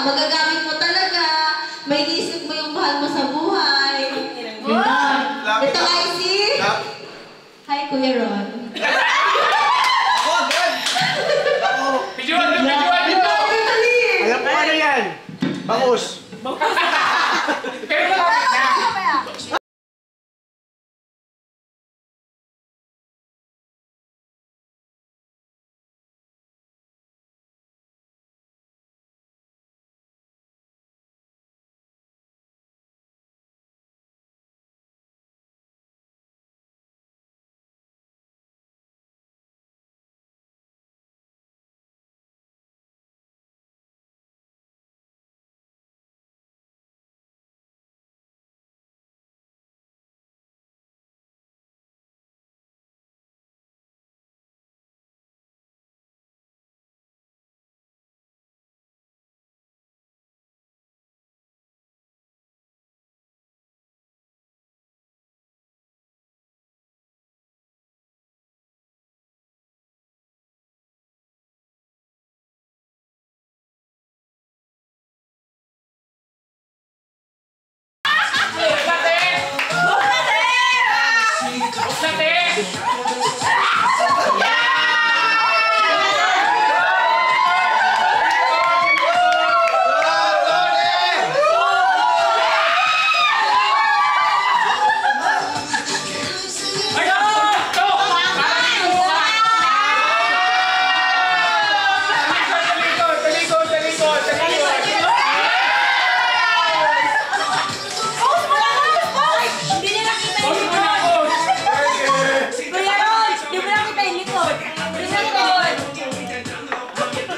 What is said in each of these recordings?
magagamit mo talaga. May isip mo yung mahal mo sa buhay. Ito ay si... Hi, Kuya Ron. Ako agad! Ako! Pijuan! Alam ko ano yan? Bangus! Pero malapit na!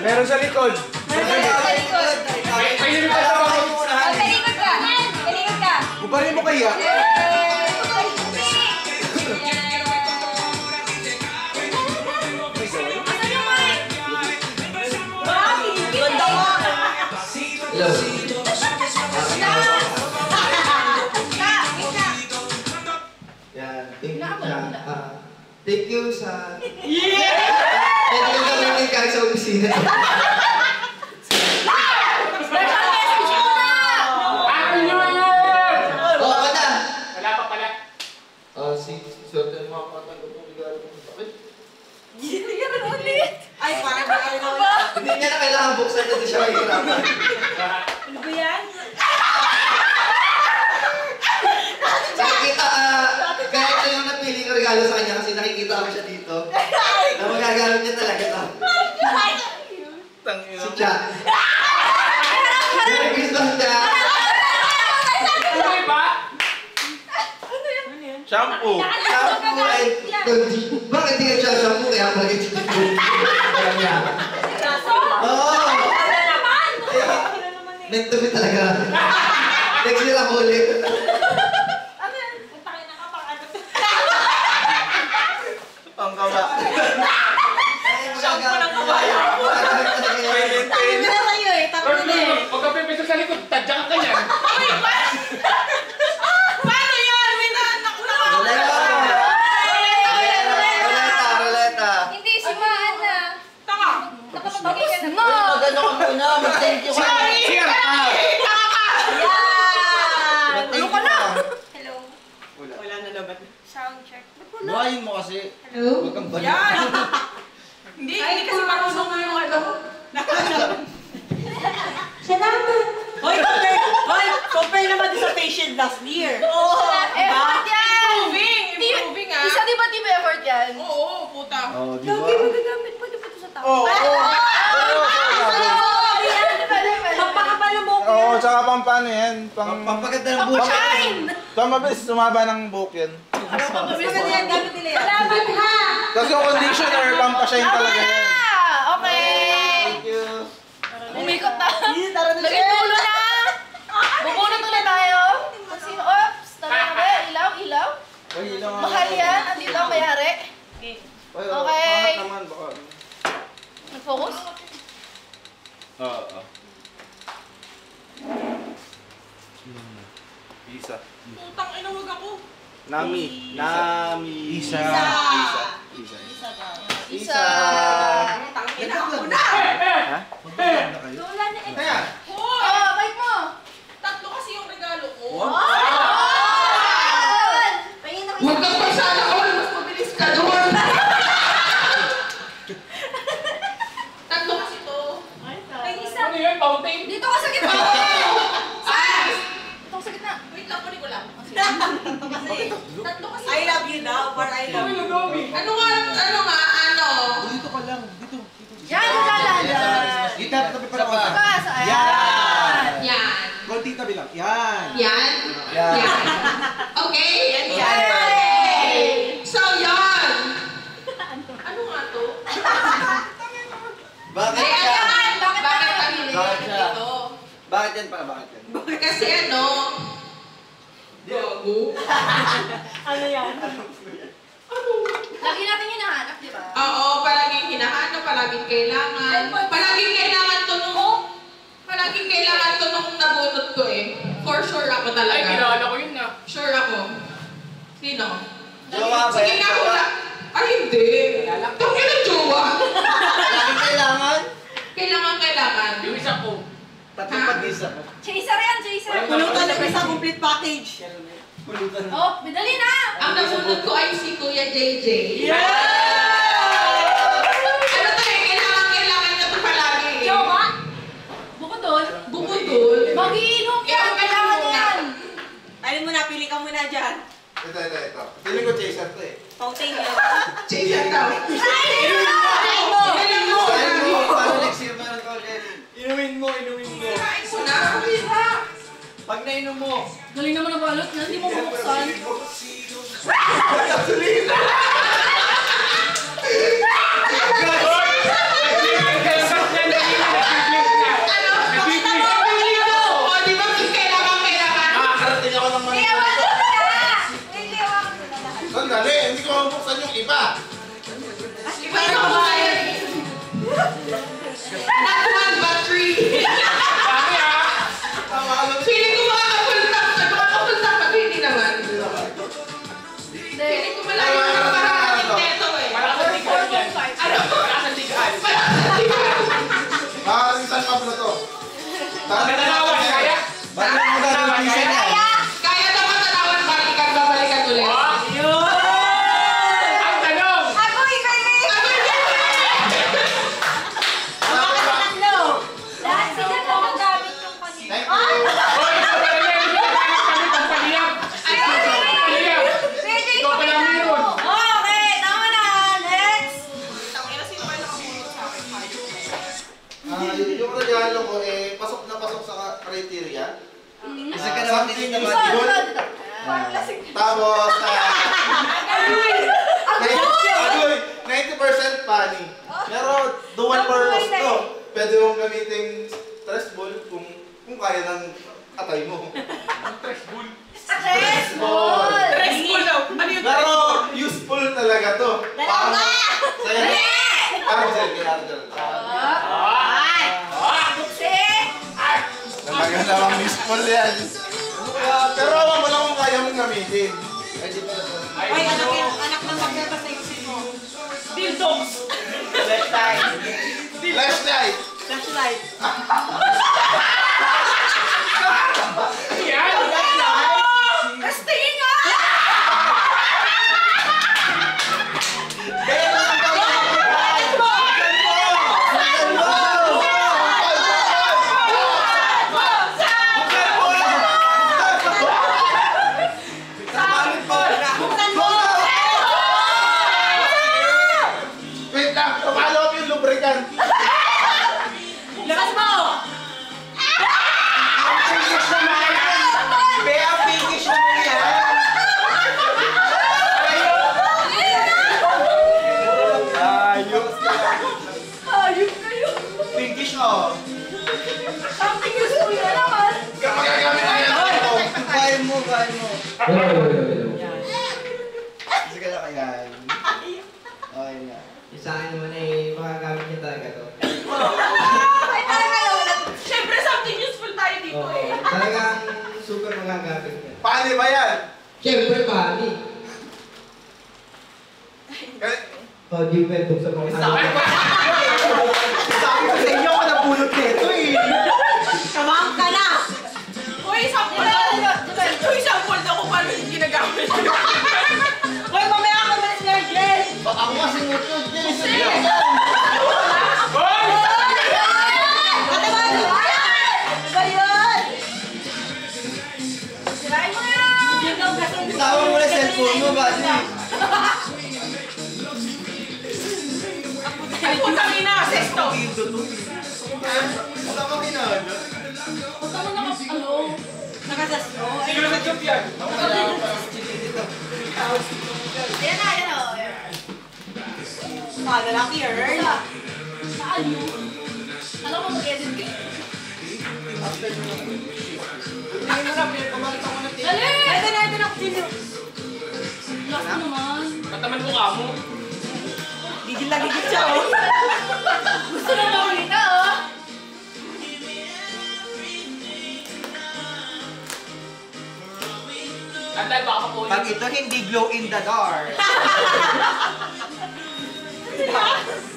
Meron sa likod. Meron sa likod. Pahilin ka sa bakit. Talikod ka. Talikod ka. Bubarin mo kaya? Hello. Thank you sa... Thank you namin kahit sa opisina. Special message mo na! Akin yun! Oo, ako na! Wala pa pala. Swerte ng mga katanggap ng regalo ng bakit? Hindi ka na ulit. Ay, parang ano ba? Hindi niya na kailangan buksan na siya mahihirapan. Ano ba yan? Nakikita, kaya ito yung napiling regalo sa kanya kasi nakikita ko siya dito. Na magagamit niya talaga ito. Si Cha. Merry Christmas, Cha! Tuloy ba? Shampoo! Shampoo and conditioner. Bakit hindi ka siya shampoo? Kaya pala yung kaya niya. Oo! Meant to be talaga. Next year ako ulit. Ang kaba. shampoo ng kabayo. Hindi na tayo eh. Takot na eh. Huwag ka pipiso sa likod. Tadyakan ka niyan. Paano yan? May naanak na ako. Roleta. Hindi, si Maan na. Tama. Nakapagpagay ka na. Magano ka muna. Mag-thank you ka. Cheer! Tama ka. Yan! Ano ka na? Hello. Wala na naman. Sound check. Buhayin mo kasi. Hello? Huwag kang balik. Yan. Hindi kasi marunong na yung ano. Salamat. Hoy, compare naman din sa patient last year. Oo. Effort yan! Improving ah. Isa di ba team effort yan? Oo, puta. Oo, di Lagi ba? magagamit pa di ba ito sa tao? Oo! Pampakapal ng buhok Oo, tsaka pang paano yan? Pampaganda ng buhay. Pang mabilis sumaba ng buhok yan. Maganda yan, gamit nila yan. Salamat ha! Tapos yung conditioner, pampashine talaga yan. Okay! Thank you. Umikot na. Lagay tulo na! Bubunot ulit tayo. Kasi, oops! Tama na ba? Ilaw, ilaw. Mahal yan. Ang ilaw, mayari. Okay. Pangat naman, baka. Nag-focus? Oo. Isa. Putang ina, wag ako. Nami. Isa. Isa. Tangina ako na. Ha? Lola na ito. Hoy! Yan. Yan? Yan. Okay? Yay! So, yan. Ano nga to? Bakit Ay, siya? bakit kami Bakit siya? dito? Bakit yan para? Bakit yan? Kasi ano? Gago. Ano yan? Lagi natin hinahanap, di ba? Oo, palaging hinahanap, palaging kailangan. Palaging kailangan to nung... Palaging kailangan to nung nabunot ko eh. For sure ako Ay, talaga. kilala ko yun na. Sure ako. Sino? Jowa ba Sige yan? nga, Jowa? hula. Ay, hindi. Tangin ang jowa. Bakit kailangan? Kailangan. Yung isa ko. Tatlong pag-isa. Chaser yan, chaser! Pulutan ng isang complete package. Pulutan. Oh, bidali na! Ang nabunot ko ay si Kuya JJ. Yeah! Ano to eh? Kailangan niya to palagi eh. Jowa? Bukod doon, Bukod doon. magiinom yan! Kailangan yan! Alin mo na, pili ka muna dyan. Ito. Feeling ko chaser to eh. Fountain yan. Chaser daw. Feeling mo, paano next year meron ko ulit? Inumin mo. Kain mo na. Pag nainom mo. Galing naman ang balot na, hindi mo mabuksan. Ano? Pakita mo ang pili mo. O, di ba kailangan? Nakakarating ako ng mga... Iyawan ko na! Hindi, iyawan ko na lahat. Sandali, hindi ko mabuksan yung iba. Iba na ako tayo. Not one but three. Feeling ko makakapultap pag hindi naman. Feeling ko malayo na parang inteto eh. Malakas ang tigaan yan. Ano? Malakas ang tigaan. Makakalimutan ka pala to. Matanawan, kaya? Bakit mo gagawin isa na? Kaya daw matanawan, babalikan ulit. Ang tanong! Ako, ikaw yun! Lahat sila na nagamit yung kanina. Thank you. Hoy, ito pala yan. Hindi ka hanap kami pang paliyap. Paliyap. Pwede Ikaw pala meron. Okay, tama na! Next! Yung regalo ko eh, pasok na pasok sa criteria. Isa ka naman Something dito useful. naman. Parang lasing. Tapos, 90% funny. Pero dual purpose to. Pwede mong gamitin stress ball kung kaya ng atay mo. Stress ball! Stressful daw. Ano yung Pero useful talaga to. Dalawa! Sa'yo. Argel, kay Argel. Buksi! Talaga namang useful yan. Pero alam mo lang kung kaya mong gamitin. Ay, anak ng magbebas na yung mo. dildos? Flashlight. Flashlight. Yan! Kastingin nga! Wait lang, tumalo up yung lubricant. Labas mo! Kaya pinkish mo yan. Ayos. Ayun kayo! Pinkish oh. Something useful na naman! Kapag gagamit na yan. Kain mo. Kasi ka na kayan. Okay na. Yung sa akin naman ay makagamit niya talaga to. Ay, talaga yun! Siyempre, something useful tayo dito Oo. eh. Talagang super magagamit niya. Paano ba yan? Siyempre, pali. Oh, di ba buksan mo ang Sabi ko sa inyo ako nabulot nito eh. Kamang ka na! Uy, sample daw. Uy, sample daw kung paano yung ginagamit. Hoy, mamaya ako malis na Jen! Ako kasi ngutod din. Hoy! Ate ba? Ano ba yun? Sirain mo yan! Yun daw kasi. Tawag mo na cellphone mo ba? Ay, putang ina, sesto. Saan mo kinala? Huwag ka mo ano? Nakasas mo. Sige na sa job yan. Yan na, yan o. Lalaki Earl. Saan yun? Alam mo mag-edit ka? Tingin mo na, pinagpamalita ko na tingin. Dali! Ito na kutsilyo. Last mo naman. Pataman ko ka mo. Gigil na gigil siya, oh. Gusto na makita, oh. Andan, baka mapunin. Pag ito hindi glow in the dark.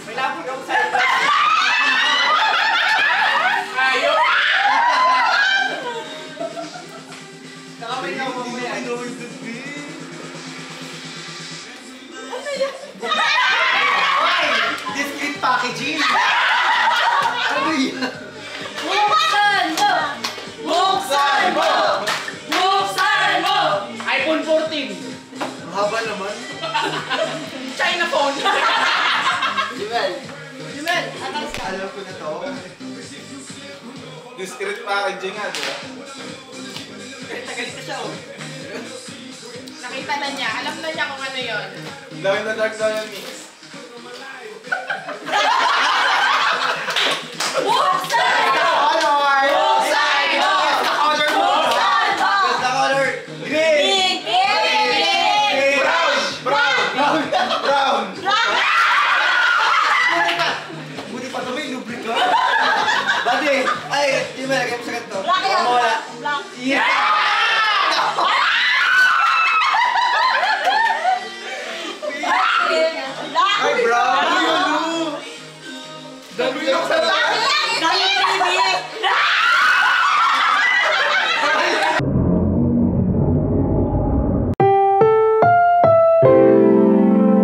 May lapag ako sa ito. Ayaw! Nakamay na ako mamaya. Discreet packaging. Ano yan? Buksan mo! Buksan mo! Buksan mo! iPhone 14. Ang haba naman. China phone. Jimel, Jumel, atas ka. alam ko na to. Discreet packaging nga, di ba? Galit na siya, oh. Nakita na niya. Alam na niya kung ano yon. Glow in the dark daw yung mix. Buksan mo! Color! Buksan mo! Guess the color mo! Buksan mo! Guess the color! Green! Pink! Brown! Brown! Buti pa ito may lubricant. Buddy! Ay, Jimel, lagay mo sa ganito. Black yan. Mawala. Black. Black. Ay, brown! Dami yung sa Dali baby.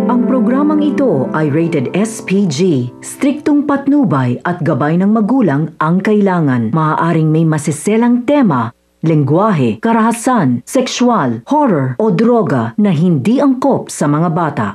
Ang programang ito ay rated SPG. Striktong patnubay at gabay ng magulang ang kailangan. Maaaring may masiselang tema, lengguwahe, karahasan, sexual, horror o droga na hindi angkop sa mga bata.